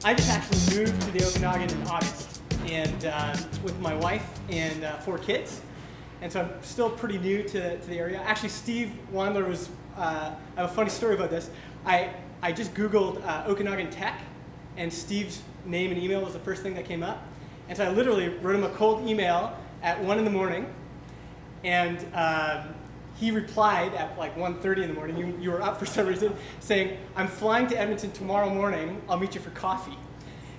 I just actually moved to the Okanagan in August, and with my wife and 4 kids, and so I'm still pretty new to the area. Actually, Steve Wandler was. I have a funny story about this. I just Googled Okanagan Tech, and Steve's name and email was the first thing that came up, and so I literally wrote him a cold email at 1 in the morning, and he replied at like 1:30 in the morning. You were up for some reason, saying, "I'm flying to Edmonton tomorrow morning. I'll meet you for coffee."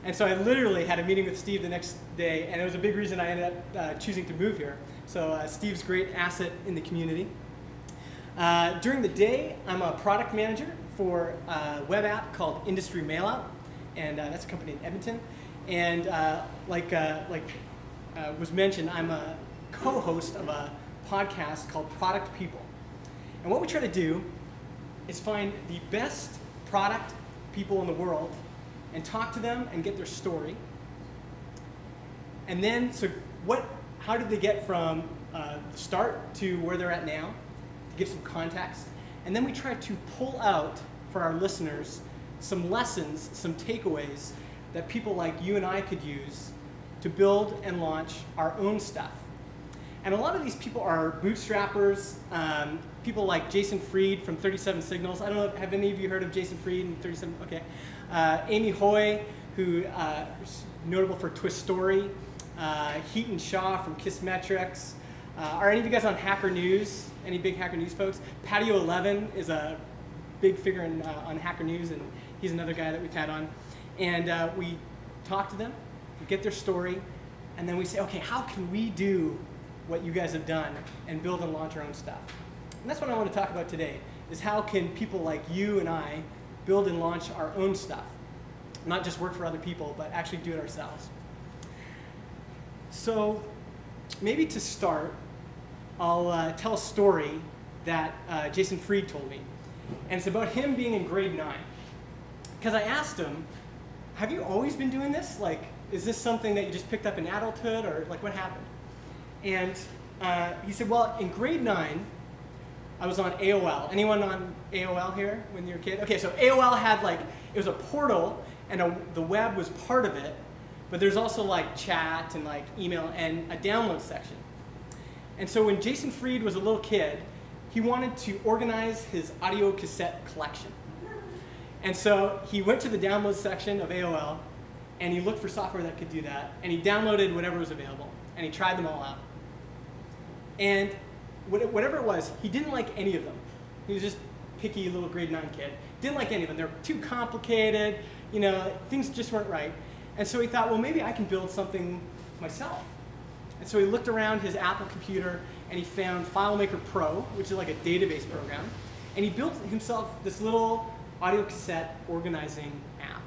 And so I literally had a meeting with Steve the next day, and it was a big reason I ended up choosing to move here. So Steve's a great asset in the community. During the day, I'm a product manager for a web app called Industry Mailout, and that's a company in Edmonton. And like was mentioned, I'm a co-host of a podcast called Product People. And what we try to do is find the best product people in the world and talk to them and get their story. And then, how did they get from the start to where they're at now, to give some context. And then we try to pull out for our listeners some lessons, some takeaways that people like you and I could use to build and launch our own stuff. And a lot of these people are bootstrappers, people like Jason Fried from 37 Signals. I don't know, have any of you heard of Jason Fried and 37? Okay. Amy Hoy, who is notable for Twistori. Hiten Shah from KISSmetrics. Are any of you guys on Hacker News? Any big Hacker News folks? Patio 11 is a big figure on Hacker News, and he's another guy that we've had on. And we talk to them, we get their story, and then we say, okay, how can we do what you guys have done and build and launch our own stuff? And that's what I want to talk about today, is how can people like you and I build and launch our own stuff? Not just work for other people, but actually do it ourselves. So maybe to start, I'll tell a story that Jason Fried told me. And it's about him being in grade 9. Because I asked him, have you always been doing this? Like, is this something that you just picked up in adulthood, or like what happened? And he said, well, in grade 9, I was on AOL. Anyone on AOL here when you were a kid? Okay, so AOL had like, it was a portal, and the web was part of it, but there's also like chat and like email and a download section. And so when Jason Fried was a little kid, he wanted to organize his audio cassette collection. And so he went to the download section of AOL, and he looked for software that could do that, and he downloaded whatever was available, and he tried them all out. And whatever it was, he didn't like any of them. He was just picky little grade 9 kid. Didn't like any of them. They were too complicated, you know, things just weren't right. And so he thought, well, maybe I can build something myself. And so he looked around his Apple computer, and he found FileMaker Pro, which is like a database program, and he built himself this little audio cassette organizing app.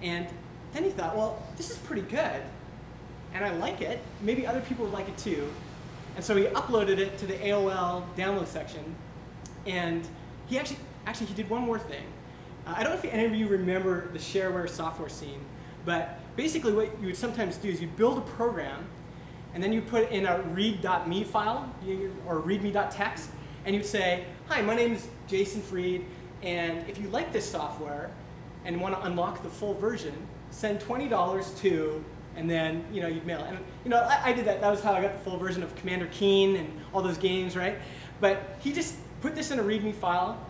And then he thought, well, this is pretty good, and I like it. Maybe other people would like it too. And so he uploaded it to the AOL download section, and he actually he did one more thing. I don't know if any of you remember the shareware software scene, but basically what you would sometimes do is you build a program, and then you put in a read.me file, or readme.txt, and you'd say, hi, my name is Jason Fried, and if you like this software and want to unlock the full version, send $20 to, and then you'd mail it. And I did that. That was how I got the full version of Commander Keen and all those games, right? But he just put this in a README file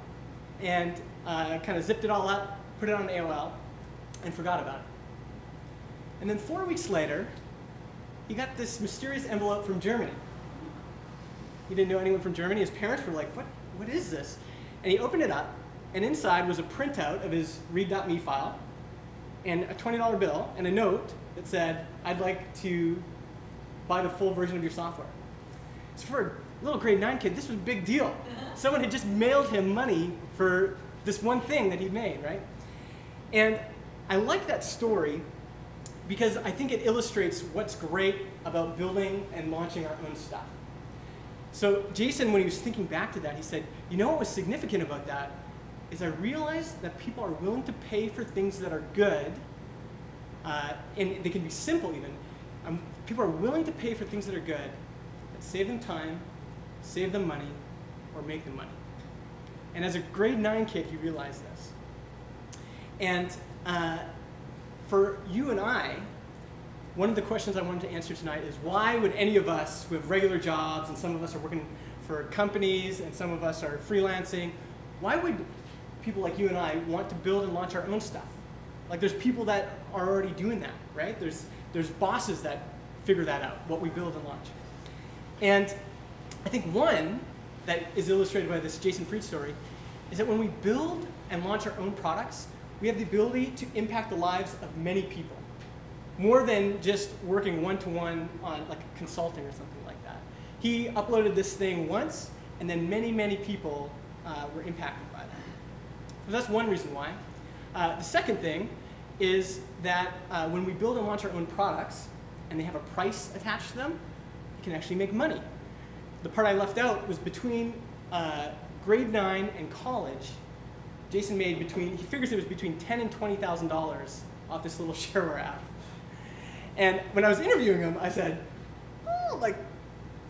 and kind of zipped it all up, put it on AOL, and forgot about it. And then 4 weeks later, he got this mysterious envelope from Germany. He didn't know anyone from Germany. His parents were like, what is this? And he opened it up, and inside was a printout of his read.me file, and a $20 bill, and a note that said, I'd like to buy the full version of your software. So for a little grade 9 kid, this was a big deal. Someone had just mailed him money for this one thing that he'd made, right? And I like that story because I think it illustrates what's great about building and launching our own stuff. So Jason, when he was thinking back to that, he said, you know what was significant about that is I realized that people are willing to pay for things that are good, and they can be simple even. People are willing to pay for things that are good, that save them time, save them money, or make them money. And as a grade 9 kid, he realized this. And for you and I, one of the questions I wanted to answer tonight is why would any of us who have regular jobs, and some of us are working for companies and some of us are freelancing, why would people like you and I want to build and launch our own stuff? Like there's people that are already doing that, right? There's bosses that figure that out, what we build and launch. And I think one that is illustrated by this Jason Fried story is that when we build and launch our own products, we have the ability to impact the lives of many people, more than just working one-to-one on like consulting or something like that. He uploaded this thing once, and then many, many people were impacted by that. So that's one reason why. The second thing is that when we build and launch our own products, and they have a price attached to them, we can actually make money. The part I left out was between grade 9 and college, Jason made he figures it was between $10,000 and $20,000 off this little shareware app. And when I was interviewing him, I said, oh, like,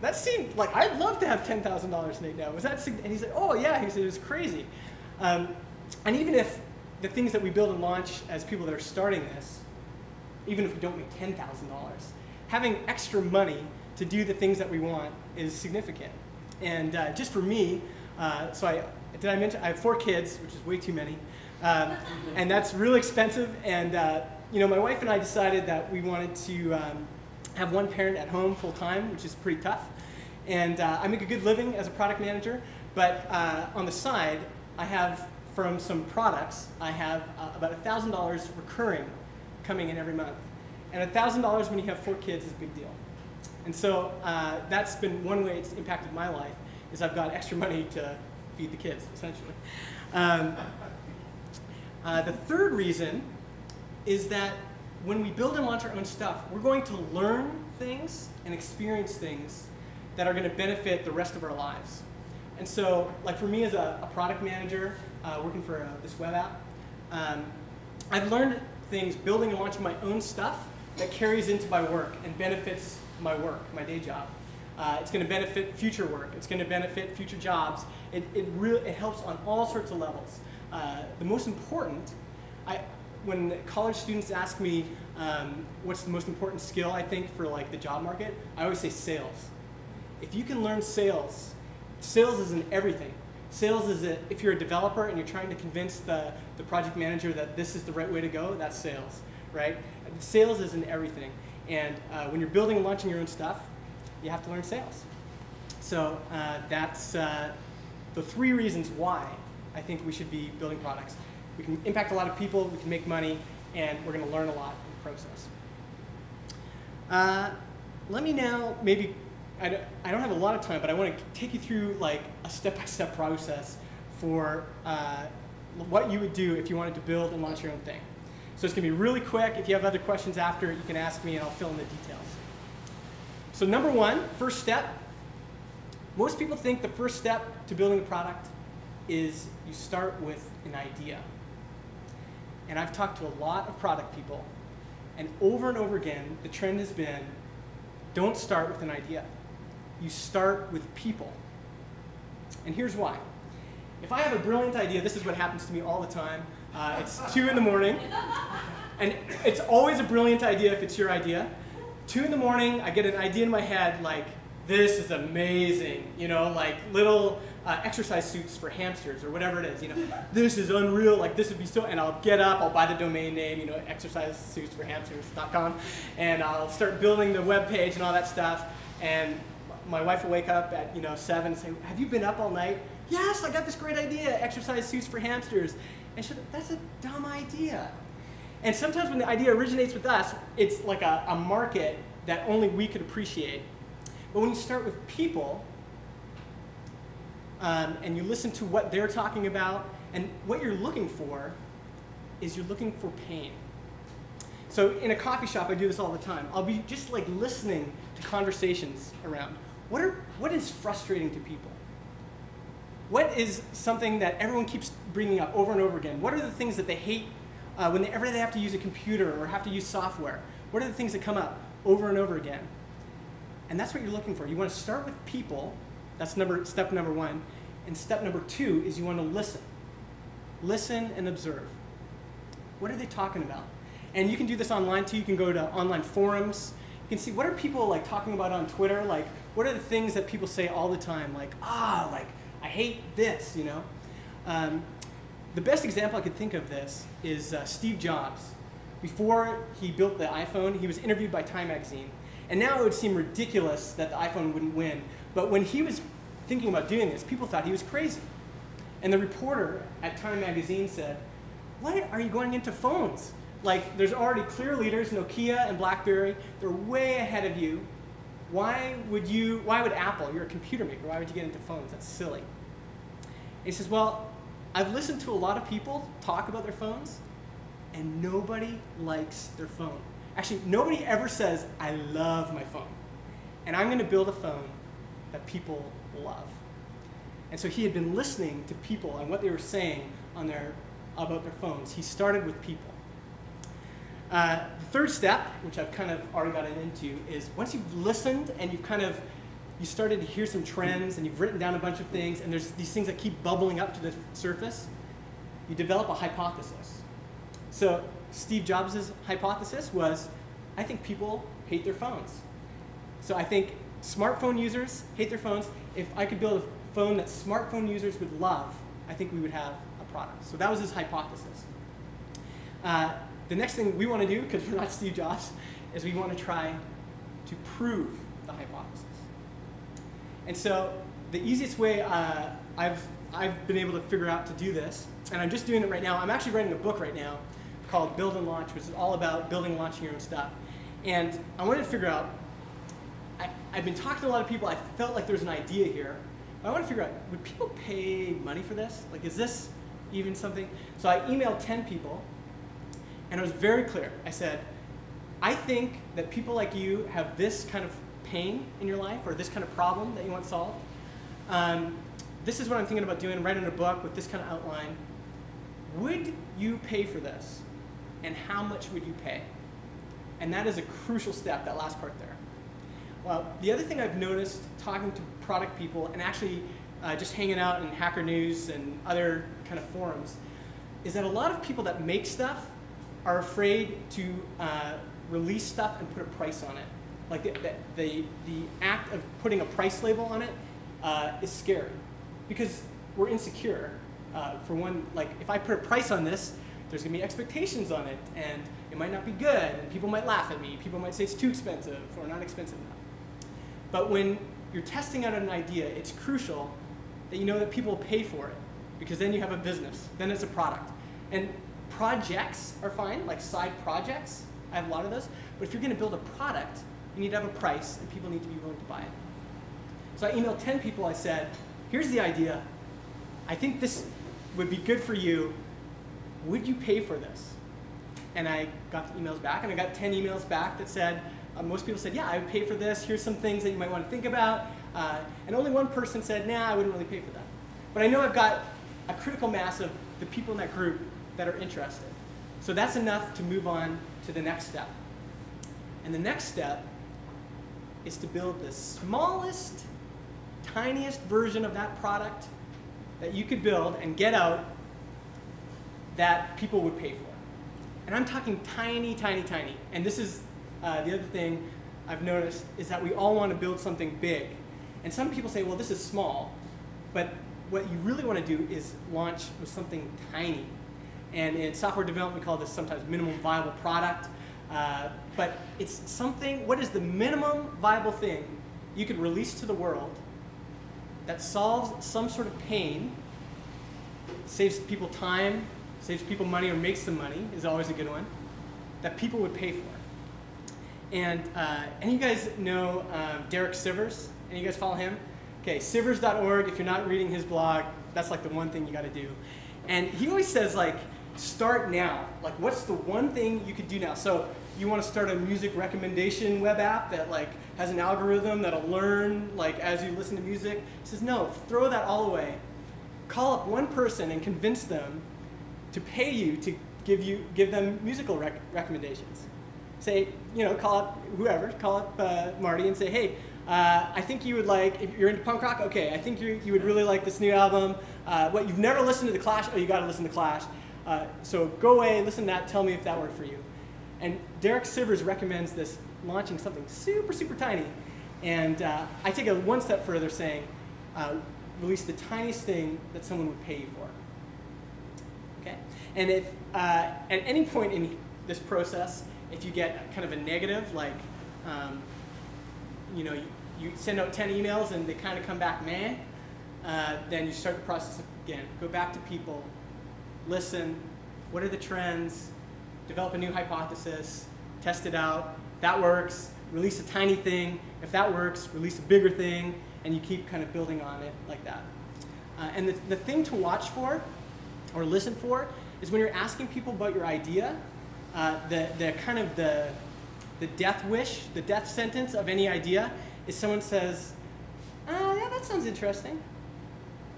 that seemed like I'd love to have $10,000 made now. Was that? And he said, oh yeah. He said it was crazy. And even if the things that we build and launch as people that are starting this, even if we don't make $10,000, having extra money to do the things that we want is significant. And just for me, did I mention I have 4 kids, which is way too many, and that's really expensive. And you know, my wife and I decided that we wanted to have one parent at home full time, which is pretty tough. And I make a good living as a product manager, but on the side, I have from some products, I have about $1,000 recurring coming in every month. And $1,000 when you have 4 kids is a big deal. And so that's been one way it's impacted my life, is I've got extra money to feed the kids, essentially. The third reason is that when we build and launch our own stuff, we're going to learn things and experience things that are going to benefit the rest of our lives. And so, like for me as a product manager working for this web app, I've learned things building and launching my own stuff that carries into my work and benefits my work, my day job. It's going to benefit future work. It's going to benefit future jobs. It helps on all sorts of levels. The most important, when college students ask me what's the most important skill I think for like the job market, I always say sales. If you can learn sales, sales is in everything. Sales is if you're a developer and you're trying to convince the project manager that this is the right way to go, that's sales, right? Sales is in everything. And when you're building and launching your own stuff, you have to learn sales. So that's the 3 reasons why I think we should be building products. We can impact a lot of people, we can make money, and we're going to learn a lot in the process. Let me now maybe, I don't have a lot of time, but I want to take you through like a step-by-step process for what you would do if you wanted to build and launch your own thing. So it's going to be really quick. If you have other questions after, you can ask me and I'll fill in the details. So number 1, first step. Most people think the first step to building a product is you start with an idea. And I've talked to a lot of product people, and over again, the trend has been, don't start with an idea. You start with people. And here's why. If I have a brilliant idea, this is what happens to me all the time. It's 2 in the morning, and it's always a brilliant idea if it's your idea. 2 in the morning, I get an idea in my head like, this is amazing, you know, like little exercise suits for hamsters or whatever it is, you know. This is unreal, like this would be so, and I'll get up, I'll buy the domain name, you know, exercisesuitsforhamsters.com, and I'll start building the web page and all that stuff, and my wife will wake up at, you know, 7 and say, have you been up all night? Yes, I got this great idea, exercise suits for hamsters. And she'll, that's a dumb idea. And sometimes when the idea originates with us, it's like a market that only we could appreciate. But when you start with people, and you listen to what they're talking about, and what you're looking for is you're looking for pain. So in a coffee shop, I do this all the time. I'll be just like listening to conversations around. What is frustrating to people? What is something that everyone keeps bringing up over and over again? What are the things that they hate whenever they have to use a computer or have to use software? What are the things that come up over and over again? And that's what you're looking for. You want to start with people. That's step number 1. And step number 2 is you want to listen. Listen and observe. What are they talking about? And you can do this online too. You can go to online forums. You can see what are people like talking about on Twitter. Like, what are the things that people say all the time? Like, like I hate this, you know. The best example I could think of this is Steve Jobs. Before he built the iPhone, he was interviewed by Time magazine. And now it would seem ridiculous that the iPhone wouldn't win. But when he was thinking about doing this, people thought he was crazy. And the reporter at Time magazine said, "Why are you going into phones? Like, there's already clear leaders, Nokia and BlackBerry. They're way ahead of you. Why would Apple, you're a computer maker, why would you get into phones? That's silly." And he says, "Well, I've listened to a lot of people talk about their phones, and nobody likes their phone. Actually, nobody ever says, 'I love my phone.' And I'm going to build a phone that people love." And so he had been listening to people and what they were saying about their phones. He started with people. The third step, which I've kind of already gotten into, is once you've listened and you started to hear some trends and you've written down a bunch of things and there's these things that keep bubbling up to the surface, you develop a hypothesis. So Steve Jobs' hypothesis was, I think people hate their phones. So I think smartphone users hate their phones. If I could build a phone that smartphone users would love, I think we would have a product. So that was his hypothesis. The next thing we want to do, because we're not Steve Jobs, is we want to try to prove the hypothesis. And so the easiest way I've been able to figure out to do this, and I'm just doing it right now. I'm actually writing a book right now called Build and Launch, which is all about building and launching your own stuff. And I wanted to figure out, I've been talking to a lot of people. I felt like there's an idea here. But I want to figure out, would people pay money for this? Like, is this even something? So I emailed 10 people, and it was very clear. I said, I think that people like you have this kind of pain in your life or this kind of problem that you want solved. This is what I'm thinking about doing, writing a book with this kind of outline. Would you pay for this? And how much would you pay? And that is a crucial step, that last part there. Well, the other thing I've noticed talking to product people and actually just hanging out in Hacker News and other kind of forums is that a lot of people that make stuff are afraid to release stuff and put a price on it. Like the act of putting a price label on it is scary because we're insecure. For one, like if I put a price on this, there's going to be expectations on it, and it might not be good, and people might laugh at me. People might say it's too expensive or not expensive enough. But when you're testing out an idea, it's crucial that you know that people will pay for it, because then you have a business. Then it's a product. And projects are fine, like side projects. I have a lot of those. But if you're going to build a product, you need to have a price, and people need to be willing to buy it. So I emailed 10 people. I said, here's the idea. I think this would be good for you. Would you pay for this? And I got the emails back, and I got 10 emails back that said, most people said, yeah, I would pay for this. Here's some things that you might want to think about. And only one person said, nah, I wouldn't really pay for that. But I know I've got a critical mass of the people in that group that are interested. So that's enough to move on to the next step. And the next step is to build the smallest, tiniest version of that product that you could build and get out that people would pay for. And I'm talking tiny, tiny, tiny. And this is the other thing I've noticed is that we all want to build something big. And some people say, well, this is small. But what you really want to do is launch with something tiny. And in software development, we call this sometimes minimum viable product. But it's something, what is the minimum viable thing you could release to the world that solves some sort of pain, saves people time, saves people money, or makes them money, is always a good one, that people would pay for. And you guys know Derek Sivers? Any of you guys follow him? Okay, Sivers.org, if you're not reading his blog, that's like the one thing you got to do. And he always says, like, start now. Like, what's the one thing you could do now? So you want to start a music recommendation web app that like has an algorithm that'll learn like as you listen to music? He says, no, throw that all away. Call up one person and convince them to pay you to give them musical recommendations. Say, call up whoever, call up Marty and say, hey, I think you would like, if you're into punk rock, okay, I think you would really like this new album. What, you've never listened to The Clash? Oh, you got to listen to Clash. So go away, listen to that, tell me if that worked for you. And Derek Sivers recommends this launching something super, super tiny. And I take it one step further, saying, release the tiniest thing that someone would pay you for. Okay? And if at any point in this process, if you get kind of a negative, like you know, you send out 10 emails and they kind of come back meh, then you start the process again. Go back to people, listen, what are the trends, develop a new hypothesis, test it out. If that works, release a tiny thing. If that works, release a bigger thing, and you keep kind of building on it like that. And the thing to watch for or listen for is when you're asking people about your idea, the kind of the death wish, the death sentence of any idea is someone says, yeah, that sounds interesting.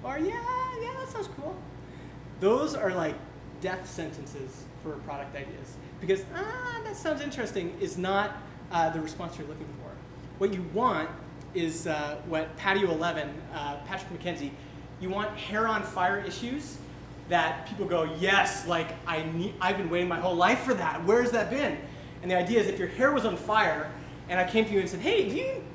Or yeah, that sounds cool. Those are like death sentences for product ideas. Because, that sounds interesting is not the response you're looking for. What you want is what Patio 11, Patrick McKenzie, you want hair on fire issues that people go, yes, like I've been waiting my whole life for that. Where has that been? And the idea is if your hair was on fire and I came to you and said, hey,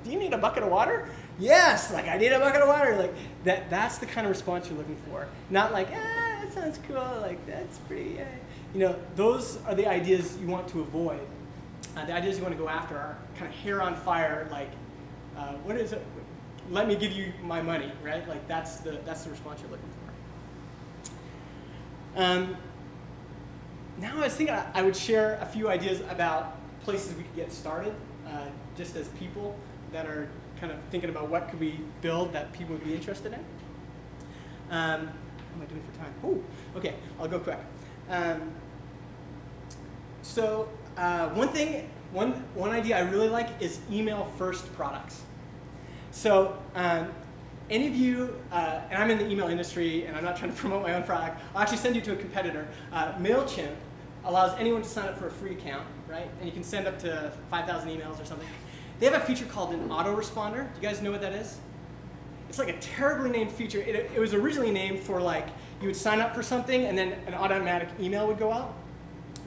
do you need a bucket of water? Yes, like I need a bucket of water. Like that's the kind of response you're looking for. Not like, that sounds cool, like that's pretty, you know, those are the ideas you want to avoid. The ideas you want to go after are kind of hair on fire, like, what is it? Let me give you my money, right? Like that's the response you're looking for. Now I was thinking I would share a few ideas about places we could get started, just as people that are kind of thinking about what could we build that people would be interested in. How am I doing for time? Oh, okay, I'll go quick. One idea I really like is email first products. So any of you, and I'm in the email industry and I'm not trying to promote my own product, I'll actually send you to a competitor. MailChimp allows anyone to sign up for a free account, right? And you can send up to 5,000 emails or something. They have a feature called an autoresponder. Do you guys know what that is? It's like a terribly named feature. It was originally named for like, you would sign up for something and then an automatic email would go out.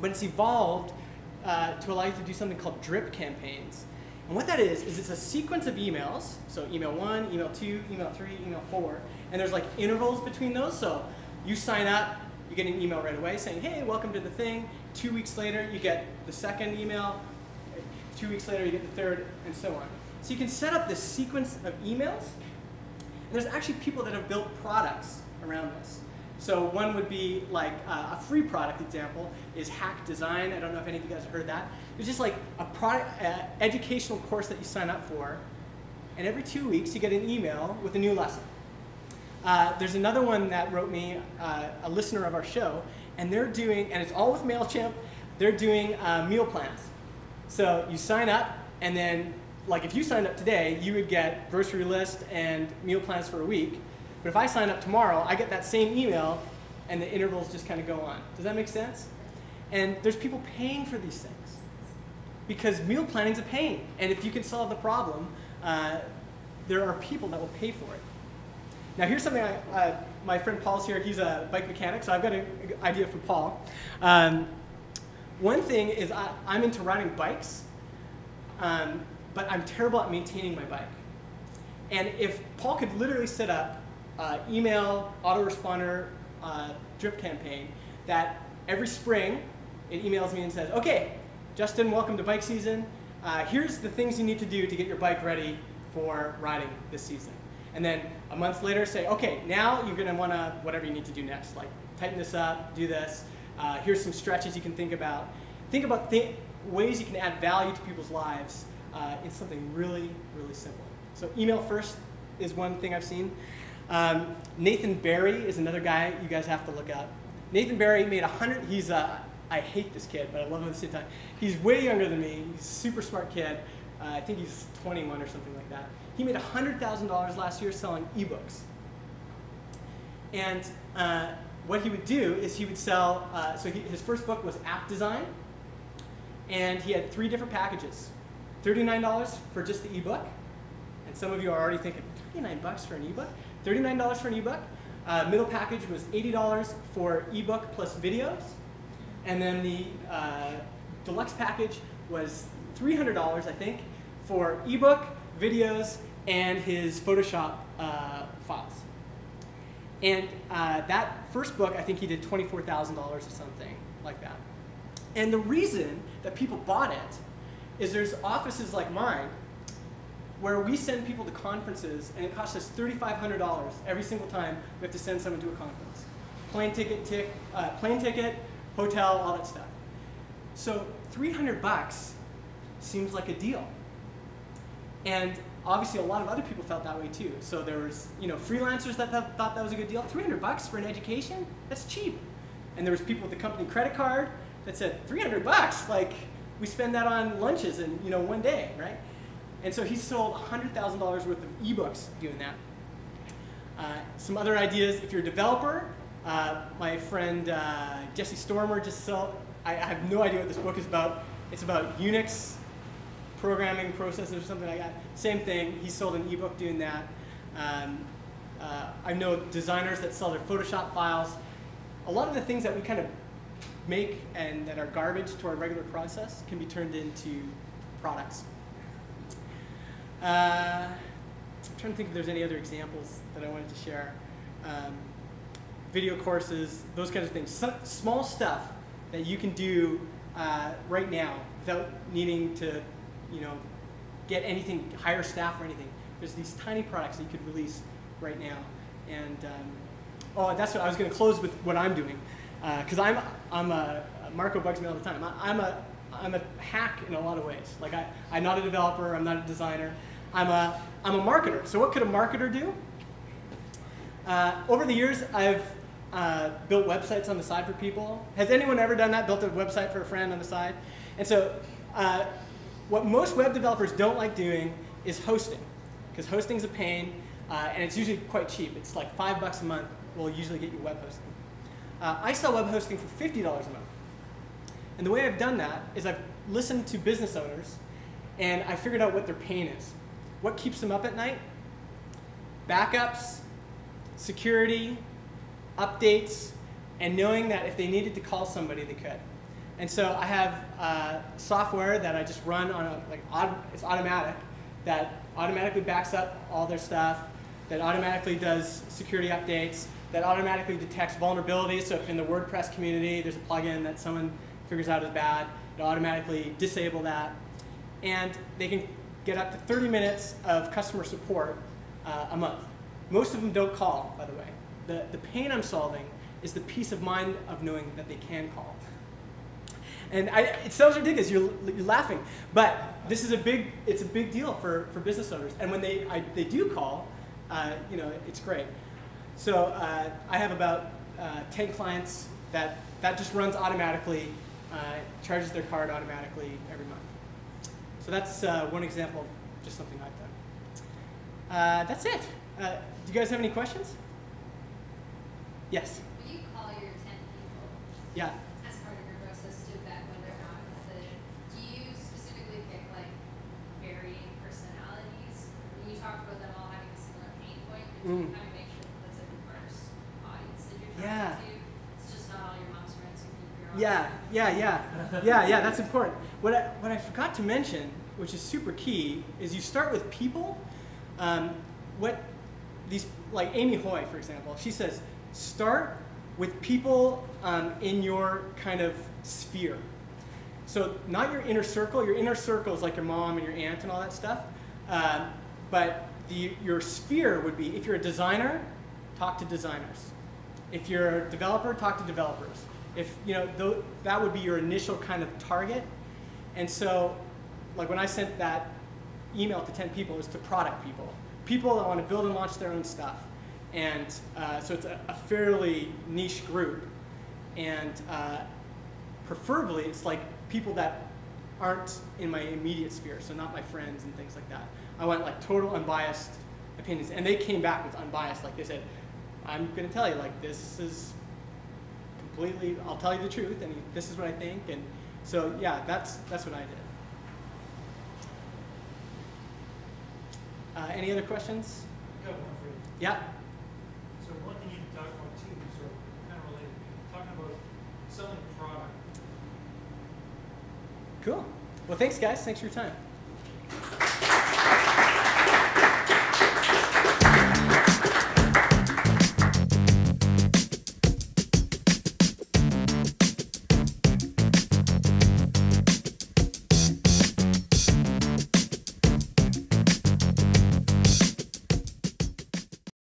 But it's evolved to allow you to do something called drip campaigns. And what that is it's a sequence of emails. So email 1, email 2, email 3, email 4. And there's like intervals between those. So you sign up, you get an email right away saying, hey, welcome to the thing. 2 weeks later, you get the second email. 2 weeks later, you get the third, and so on. So you can set up this sequence of emails. And there's actually people that have built products around this. So one would be like a free product example is Hack Design. I don't know if any of you guys have heard that. It's just like a product, educational course that you sign up for, and every 2 weeks you get an email with a new lesson. There's another one that wrote me, a listener of our show, and they're doing, and it's all with MailChimp, they're doing meal plans. So you sign up, and then like if you signed up today, you would get grocery list and meal plans for a week. But if I sign up tomorrow, I get that same email, and the intervals just kind of go on. Does that make sense? And there's people paying for these things because meal planning is a pain. And if you can solve the problem, there are people that will pay for it. Now here's something my friend Paul's here. He's a bike mechanic, so I've got an idea for Paul. One thing is I'm into riding bikes, but I'm terrible at maintaining my bike. And if Paul could literally set up email, autoresponder, drip campaign that every spring it emails me and says, okay, Justin, welcome to bike season. Here's the things you need to do to get your bike ready for riding this season. And then a month later say, okay, now you're going to want to, whatever you need to do next, like tighten this up, do this. Here's some stretches you can think about. Think about ways you can add value to people's lives in something really, really simple. So email first is one thing I've seen. Nathan Barry is another guy you guys have to look up. Nathan Barry made 100, I hate this kid, but I love him at the same time. He's way younger than me. He's a super smart kid. I think he's 21 or something like that. He made $100,000 last year selling ebooks. And what he would do is he would sell, his first book was app design, and he had 3 different packages. $39 for just the ebook, and some of you are already thinking, $39 for an ebook? $39 for an ebook. Middle package was $80 for ebook plus videos, and then the deluxe package was $300, I think, for ebook, videos, and his Photoshop files. And that first book, I think he did $24,000 or something like that. And the reason that people bought it is there's offices like mine where we send people to conferences, and it costs us $3,500 every single time we have to send someone to a conference. Plane ticket, hotel, all that stuff. So $300 seems like a deal. And obviously a lot of other people felt that way too. So there was, freelancers that thought that was a good deal. $300 for an education? That's cheap. And there was people with the company credit card that said, $300, like we spend that on lunches in one day, right? And so he sold $100,000 worth of ebooks doing that. Some other ideas, if you're a developer, my friend Jesse Stormer just sold, I have no idea what this book is about. It's about Unix programming processes or something like that. Same thing, he sold an ebook doing that. I know designers that sell their Photoshop files. A lot of the things that we kind of make and that are garbage to our regular process can be turned into products. I'm trying to think if there's any other examples that I wanted to share. Video courses, those kinds of things. Small stuff that you can do right now without needing to, get anything, hire staff or anything. There's these tiny products that you could release right now. And that's what I was going to close with what I'm doing, because Marco bugs me all the time. I'm a hack in a lot of ways. Like I'm not a developer. I'm not a designer. I'm a marketer. So what could a marketer do? Over the years, I've built websites on the side for people. Has anyone ever done that? Built a website for a friend on the side? And so what most web developers don't like doing is hosting, because hosting's a pain, and it's usually quite cheap. It's like $5 a month will usually get you web hosting. I sell web hosting for $50 a month. And the way I've done that is I've listened to business owners, and I figured out what their pain is. What keeps them up at night? Backups, security, updates, and knowing that if they needed to call somebody, they could. And so I have software that I just run on it's automatic, that automatically backs up all their stuff, that automatically does security updates, that automatically detects vulnerabilities. So if in the WordPress community there's a plugin that someone figures out is bad, it'll automatically disable that. And they can get up to 30 minutes of customer support a month. Most of them don't call, by the way. The pain I'm solving is the peace of mind of knowing that they can call. And it sounds ridiculous, you're laughing, but this is it's a big deal for business owners. And when they do call, it's great. So I have about 10 clients that just runs automatically, charges their card automatically every month. So that's one example of just something I've done. That's it. Do you guys have any questions? Yes? When you call your 10 people, yeah. as part of your process to vet whether or not do you specifically pick like varying personalities? When you talked about them all having a similar pain point, did you kind of make sure that that's a diverse audience that you're talking to? It's just not all your mom's friends who think you're all Yeah, that's important. What I forgot to mention, which is super key, is you start with people. Like Amy Hoy, for example, she says, start with people in your kind of sphere. So not your inner circle. Your inner circle is like your mom and your aunt and all that stuff. But your sphere would be, if you're a designer, talk to designers. If you're a developer, talk to developers. If that would be your initial kind of target. And so, like when I sent that email to 10 people, it was to product people. People that want to build and launch their own stuff. And so it's a fairly niche group. And preferably, it's like people that aren't in my immediate sphere, so not my friends and things like that. I want like total unbiased opinions. And they came back with unbiased. Like they said, I'm going to tell you, like this is completely, I'll tell you the truth, and this is what I think. And so yeah, that's what I did. Any other questions? I've got one for you. Yeah. So one thing you talked about too, sort of kind of related, talking about selling product. Cool. Well, thanks, guys. Thanks for your time.